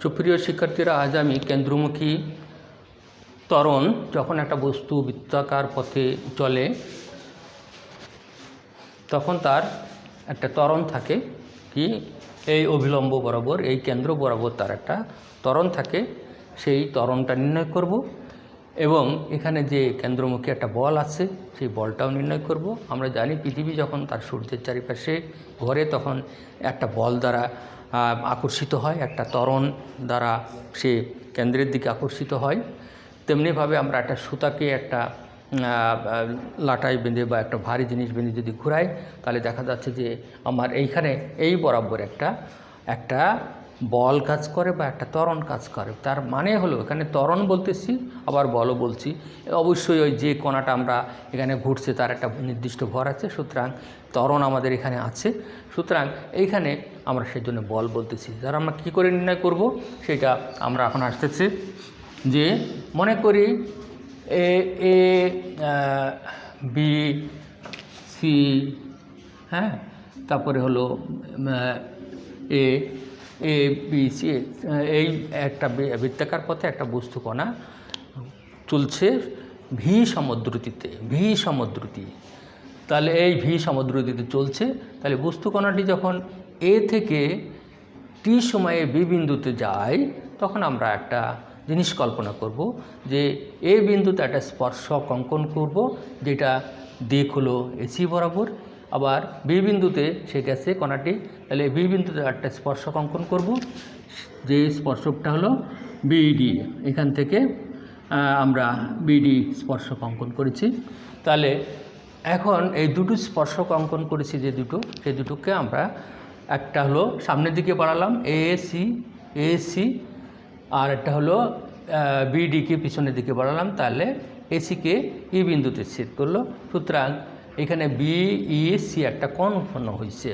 সুপ্রিয় শিক্ষার্থীরা, আজ আমি কেন্দ্রমুখী ত্বরণ যখন একটা বস্তু বৃত্তাকার পথে চলে তখন তার একটা ত্বরণ থাকে, কি এই অভিলম্ব বরাবর, এই কেন্দ্র বরাবর তার একটা ত্বরণ থাকে। সেই ত্বরণটা নির্ণয় করব এবং এখানে যে কেন্দ্রমুখী একটা বল আছে সেই বলটাও নির্ণয় করব। আমরা জানি পৃথিবী যখন তার সূর্যের চারিপাশে ঘোরে তখন একটা বল দ্বারা আকর্ষিত হয়, একটা ত্বরণ দ্বারা সে কেন্দ্রের দিকে আকর্ষিত হয়। তেমনিভাবে আমরা একটা সুতাকে একটা লাটায় বেঁধে বা একটা ভারী জিনিস বেঁধে যদি ঘুরাই তাহলে দেখা যাচ্ছে যে আমার এইখানে এই বরাবর একটা বল কাজ করে বা একটা ত্বরণ কাজ করে। তার মানে হলো এখানে ত্বরণ বলতেছি আবার বলও বলছি। অবশ্যই ওই যে কণাটা আমরা এখানে ঘুরছে তার একটা নির্দিষ্ট ভর আছে, সুতরাং ত্বরণ আমাদের এখানে আছে। সুতরাং এইখানে আমরা সেই জন্য বল বলতেছি। যারা আমরা কী করে নির্ণয় করব সেটা আমরা এখন আসতেছি। যে মনে করি এ বি সি, হ্যাঁ, তারপরে হলো এ বি সি, এই একটা বৃত্তাকার পথে একটা বস্তু কণা চলছে ভি সমদ্রুতি। তাহলে এই ভি সমদ্রুতিতে চলছে। তাহলে বস্তু কণাটি যখন এ থেকে টি সময়ে বি বিন্দুতে যায় তখন আমরা একটা জিনিস কল্পনা করব যে এ বিন্দুতে একটা স্পর্শক অঙ্কন করব, যেটা দিক হলো এসি বরাবর। আবার বি বিন্দুতে সে গেছে কণাটি, তাহলে বি বিন্দুতে একটা স্পর্শক অঙ্কন করব, যে স্পর্শকটা হলো বিডি। এখান থেকে আমরা বিডি স্পর্শক অঙ্কন করেছি। তাহলে এখন এই দুটো স্পর্শক অঙ্কন করেছি যে সেই দুটোকে আমরা একটা হলো সামনের দিকে বাড়ালাম এ সি, আর একটা হলো বিডিকে পিছনের দিকে বাড়ালাম, তাহলে এসিকে ই বিন্দুতে ছেদ করলো। সুতরাং এখানে বিইসি একটা কোণ উৎপন্ন হয়েছে।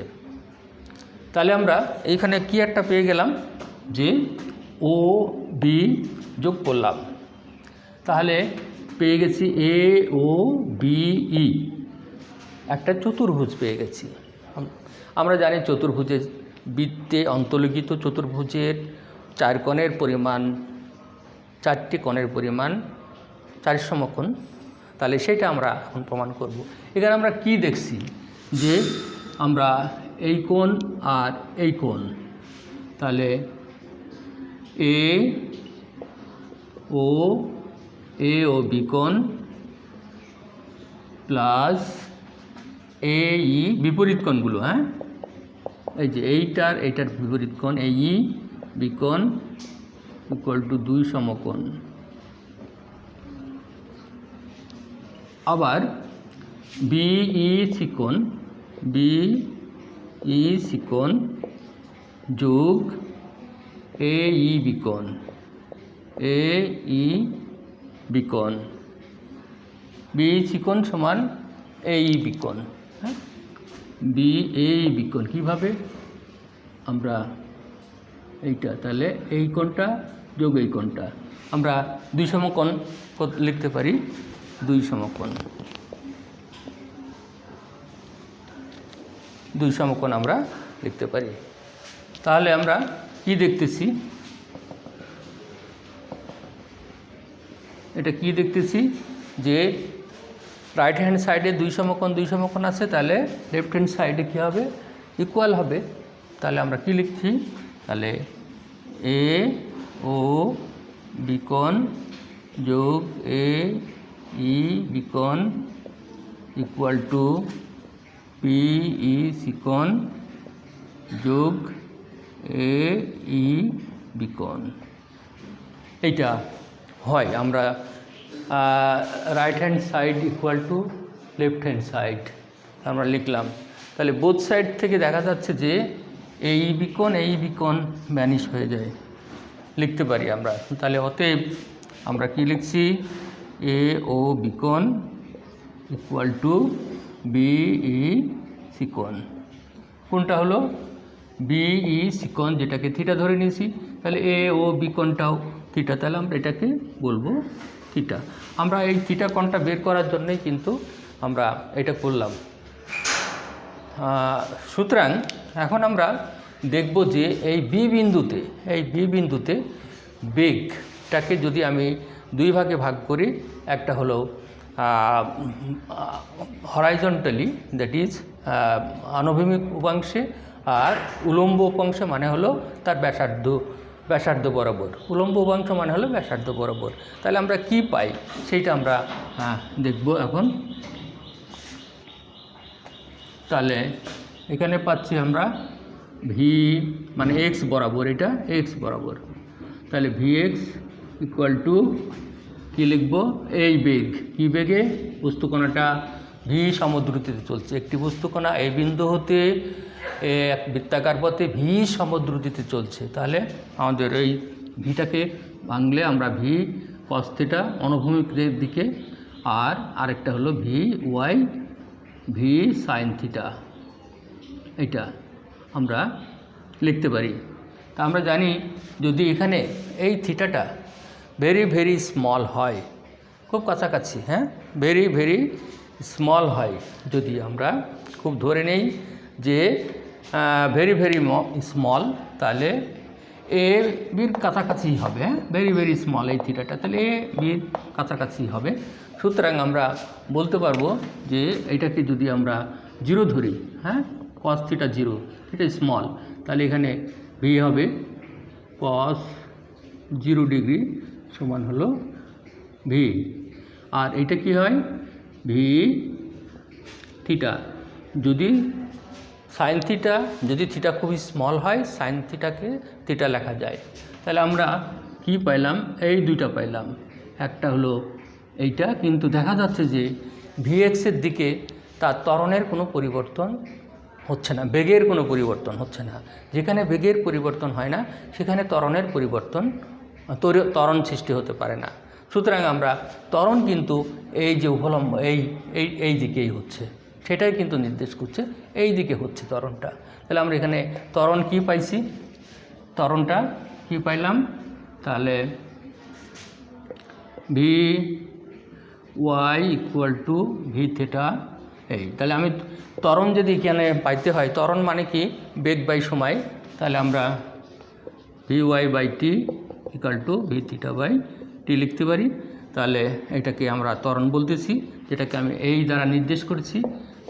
তাহলে আমরা এইখানে কি একটা পেয়ে গেলাম যে ও বি যোগ করলাম, তাহলে পেয়ে গেছি এ ও বিই, একটা চতুর্ভুজ পেয়ে গেছি। আমরা জানি চতুর্ভুজের বৃত্তে অন্তর্লিখিত চতুর্ভুজের 4 কোণের পরিমাণ 4টি কোণের পরিমাণ 4 সমকোণ। তাহলে সেটা আমরা এখন প্রমাণ করব। এখানে আমরা কি দেখছি যে আমরা এই কোণ আর এই কোণ, তাহলে এ ও বি কোণ প্লাস এই বিপরীত কোণগুলো, হ্যাঁ, এই যে এইটার বিপরীত কোণ এই বি কোণ ইকুয়াল টু 2 সমকোণ। আবার বিইসি কোণ যোগ এই বি কোণ বিইসি কোণ সমান এই বি কোণ, হ্যাঁ, বি কোণ কীভাবে আমরা এইটা, তাহলে এই কোণটা যোগ এই কোণটা আমরা 2 সমকোণ লিখতে পারি। 2 সমকোণ আমরা লিখতে পারি। তাহলে আমরা কি দেখতেছি, এটা কি দেখতেছি যে রাইট হ্যান্ড সাইডে 2 সমকোণ আছে, তাহলে লেফট হ্যান্ড সাইডে কী হবে, ইকুয়াল হবে। তাহলে আমরা কি লিখছি, তাহলে এ ও বি কোণ যোগ এ ই বি কোণ ইকুয়াল টু বিইসি কোণ যোগ এ ই বি কোণ। এইটা হয় আমরা right hand side equal to left hand side আমরা লিখলাম। তাহলে বোথ সাইড থেকে দেখা যাচ্ছে যে এই বি কোণ ভ্যানিশ হয়ে যায়, লিখতে পারি আমরা। তাহলে অতএব আমরা কি লিখছি, এ ও বি কোণ ইকুয়াল টু বিইসি কোণ। কোনটা হলো বিইসি কোণ, যেটাকে থিটা ধরে নিয়েছি। তাহলে এ ও বি কোণটাও থিটা, তাহলে আমরা এটাকে বলবো থিটা। আমরা এই থিটা কোণটা বের করার জন্যই কিন্তু আমরা এটা করলাম। সুতরাং এখন আমরা দেখব যে এই বি বিন্দুতে বেগটাকে যদি আমি দুই ভাগে ভাগ করি, একটা হলো হরাইজন্টালি, দ্যাট ইজ আনুভূমিক উপাংশে, আর উলম্ব উপাংশে মানে হলো তার ব্যাসার্ধ বরাবর। উলম্ব উপাংশ মানে হলো ব্যাসার্ধ বরাবর। তাহলে আমরা কি পাই সেইটা আমরা দেখব এখন। তাহলে এখানে পাচ্ছি আমরা ভি মানে এক্স বরাবর, এটা এক্স বরাবর। তাহলে ভি এক্স ইকুয়াল টু কী লিখব, এই বেগ, কী বেগে, বস্তুকণাটা ভি সমদ্রুতিতে চলছে। একটি বস্তুকণা এই বিন্দু হতে এক বৃত্তাকার পথে ভি সমদ্রুতিতে চলছে। তাহলে আমাদের এই ভিটাকে ভাঙলে আমরা ভি কস থিটা অনুভূমিক দিকে, আর আরেকটা হলো V Y V sine theta, এটা আমরা লিখতে পারি। তা আমরা জানি যদি এখানে এই থিটাটা ভেরি স্মল হয়, খুব কাছাকাছি, হ্যাঁ, ভেরি স্মল হয়, যদি আমরা খুব ধরে নেই যে ভেরি স্মল, তাহলে এ বির কাছাকাছি হবে, হ্যাঁ, ভেরি স্মল এই থিটাটা, তাহলে এ বির কাছাকাছি হবে। সুতরাং আমরা বলতে পারবো যে এইটাকে যদি আমরা 0 ধরি, হ্যাঁ, cos থিটা 0, থিটা স্মল, তাহলে এখানে ভি হবে cos 0 ডিগ্রি সমান হলো ভি, আর এইটা কি হয় ভি থিটা। যদি সাইন থিটা, যদি থিটা খুবই স্মল হয়, সাইন থিটাকে থিটা লেখা যায়। তাহলে আমরা কি পাইলাম, এই দুইটা পাইলাম, একটা হলো এইটা, কিন্তু দেখা যাচ্ছে যে ভিএক্সের দিকে তার ত্বরণের কোনো পরিবর্তন হচ্ছে না, বেগের কোনো পরিবর্তন হচ্ছে না। যেখানে বেগের পরিবর্তন হয় না সেখানে ত্বরণের পরিবর্তন, ত্বরণ সৃষ্টি হতে পারে না। সুতরাং আমরা ত্বরণ কিন্তু এই যে উভলম্ব এই দিকেই হচ্ছে, সেটাই কিন্তু নির্দেশ করছে এই দিকে হচ্ছে ত্বরণটা। তাহলে আমরা এখানে ত্বরণ কি পাইছি, ত্বরণটা কি পাইলাম, তাহলে V Y equal to V theta, এই। তাহলে আমি ত্বরণ যদি এখানে পাইতে হয়, ত্বরণ মানে কি বেগ বাই সময়, তাহলে আমরা V Y by T equal to V theta by T লিখতে পারি। তাহলে এটাকে আমরা ত্বরণ বলতেছি, যেটাকে আমি এই দ্বারা নির্দেশ করেছি,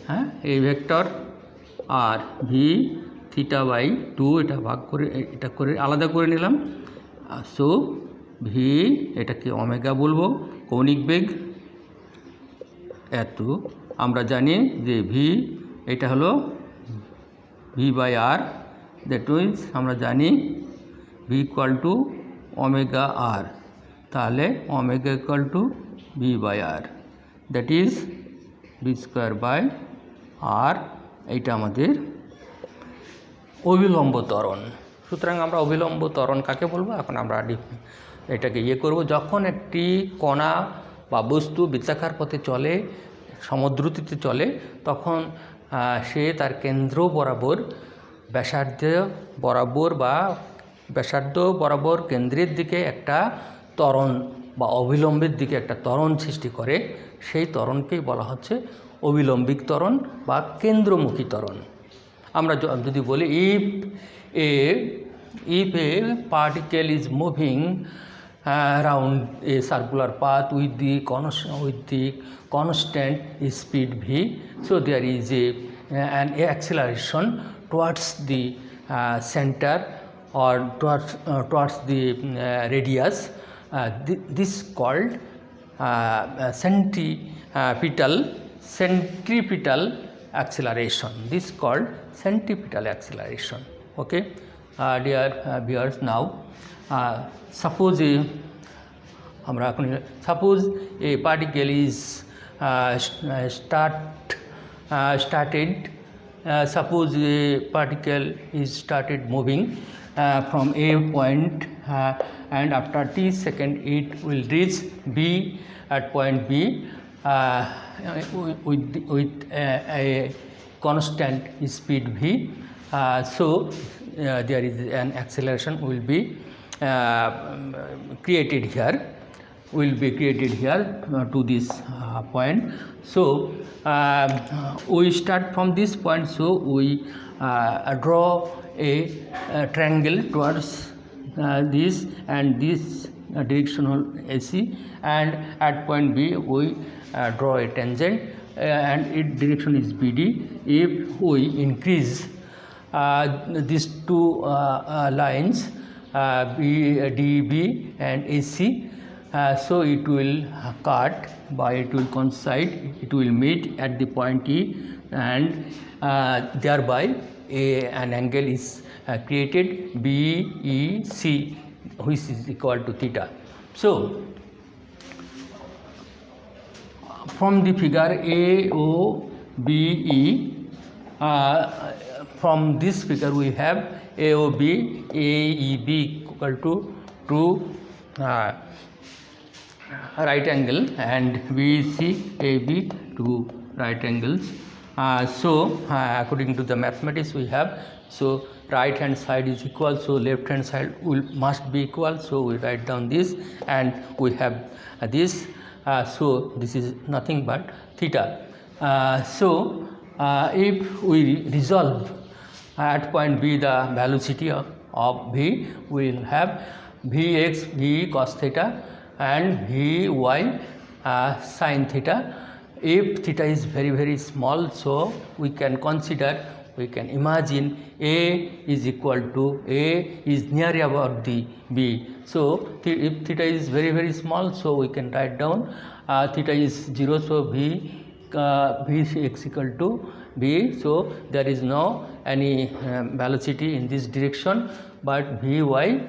হ্যাঁ, এই ভেক্টর, আর ভি থিটা বাই 2 এটা ভাগ করে, এটা করে আলাদা করে নিলাম। সো ভি, এটাকে ওমেগা বলবো, কৌণিক বেগ এত। আমরা জানি যে ভি এটা হলো V by R, that means আমরা জানি V equal to omega R. তাহলে omega equal to V by R, that is V square by R. এইটা আমাদের অবিলম্ব ত্বরণ। সুতরাং আমরা অবিলম্ব ত্বরণ কাকে বলবো, এখন আমরা এটাকে করব, যখন একটি কণা বা বস্তু বৃত্তাকার পথে চলে, সমদ্রুতিতে চলে, তখন সে তার কেন্দ্র বরাবর ব্যাসার্ধ বরাবর বা ব্যাসার্ধ বরাবর কেন্দ্রের দিকে একটা ত্বরণ বা অবিলম্বের দিকে একটা ত্বরণ সৃষ্টি করে। সেই ত্বরণকেই বলা হচ্ছে অবিলম্বিক ত্বরণ বা কেন্দ্রমুখী ত্বরণ। আমরা যদি বলি if a particle is moving around a circular path with the constant speed v, so there is an acceleration towards the center or towards the radius. This called centripetal acceleration. This called centripetal acceleration. Okay, dear viewers, now suppose a particle is started moving from a point, and after t second it will reach b at point b with a constant speed v. So there is an acceleration will be created here, to this point. So we start from this point, so we draw a triangle towards this, and this directional AC, and at point B we draw a tangent and its direction is BD. If we increase these two lines DB and AC, so it will cut by, it will coincide, it will meet at the point E, and thereby an angle is created BEC, which is equal to theta. So from the figure AOBE, from this figure we have AOB AEB equal to 2 right angle, and BC AB 2 right angles. So according to the mathematics we have, so right hand side is equal, so left hand side must be equal, so we write down this, and we have this, so this is nothing but theta. So if we resolve at point B the velocity of V, we will have Vx V cos theta and Vy sin theta. If theta is very small, so we can consider, we can imagine A is equal to, A is near about the B. So if theta is very small, so we can write down theta is 0, so Vx equal to B. So there is no any velocity in this direction, but Vy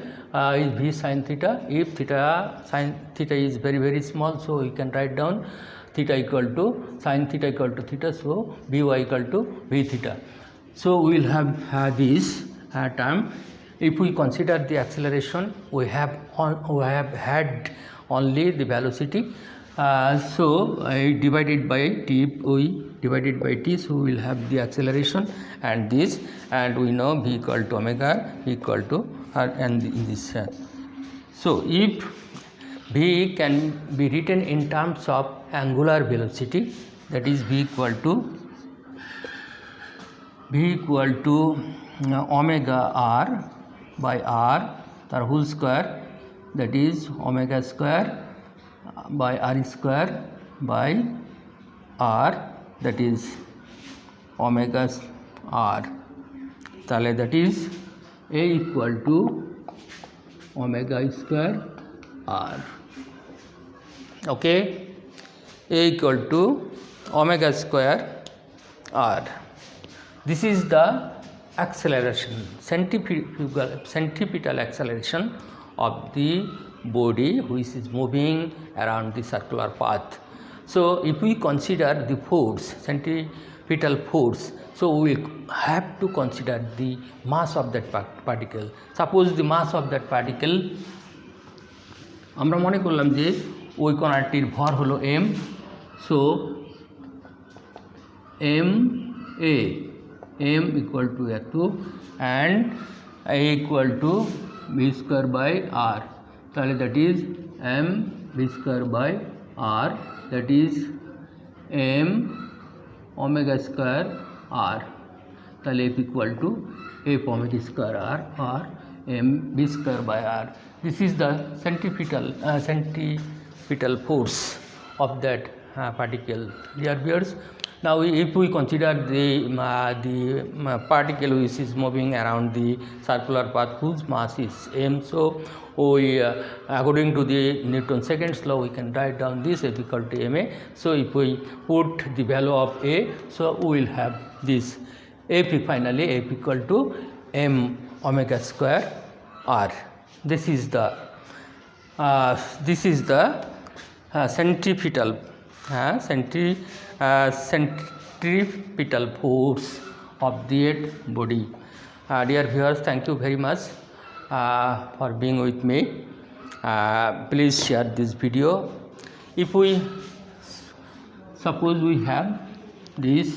is V sin theta. If theta sin theta is very small, so we can write down theta equal to sin theta equal to theta, so Vy equal to V theta. So we will have this term. If we consider the acceleration, we have had only the velocity. So divided by t, we divided by t, so we will have the acceleration and this, and we know v equal to omega, v equal to r, and in this. So if v can be written in terms of angular velocity, that is v equal to omega r by r, the whole square, that is omega square by r square by r, that is omega r. That is A equal to omega square r. Okay, A equal to omega square r. This is the acceleration, centripetal acceleration of the body which is moving around the circular path. So if we consider the force, centripetal force, so we have to consider the mass of that particle. Suppose the mass of that particle, আমরা মনে করলাম যে ওই কণাটির ভর হলো m, so m equal to এত and a equal to v square by r, তাহলে that is m v square by r, that is m omega square r, তাহলে f equal to f omega square r or m v square by r. This is the centripetal force of that particle. Dear viewers, now if we consider the particle which is moving around the circular path whose mass is m, so we according to the Newton second law we can write down this f equal to ma. So if we put the value of a, so we will have this f, finally f equal to m omega square r. This is the centripetal force of the body. Dear viewers, thank you very much for being with me. Please share this video. If we suppose we have this,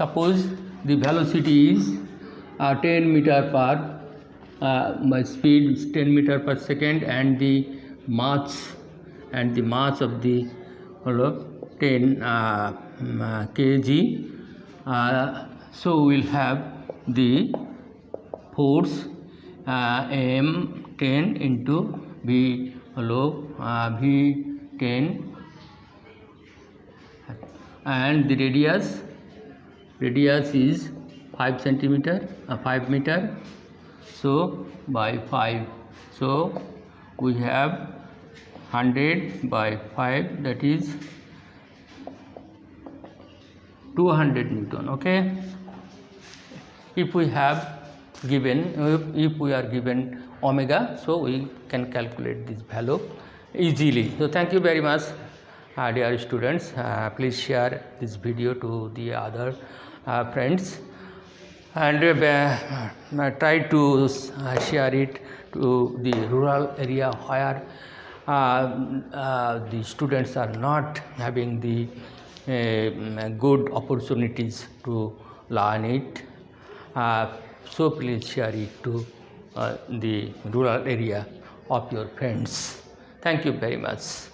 suppose the velocity is 10 meter per by speed 10 meter per second, and the mass of the 10 kg. So we'll have the force m10 into v v10, and the radius is 5 centimeter 5 meter, so by 5, so we have 100 by 5, that is 200 Newton. Okay, if we are given omega, so we can calculate this value easily. So thank you very much, dear students. Please share this video to the other friends, and try to share it to the rural area where the students are not having the good opportunities to learn it. So please share it to the rural area of your friends. Thank you very much.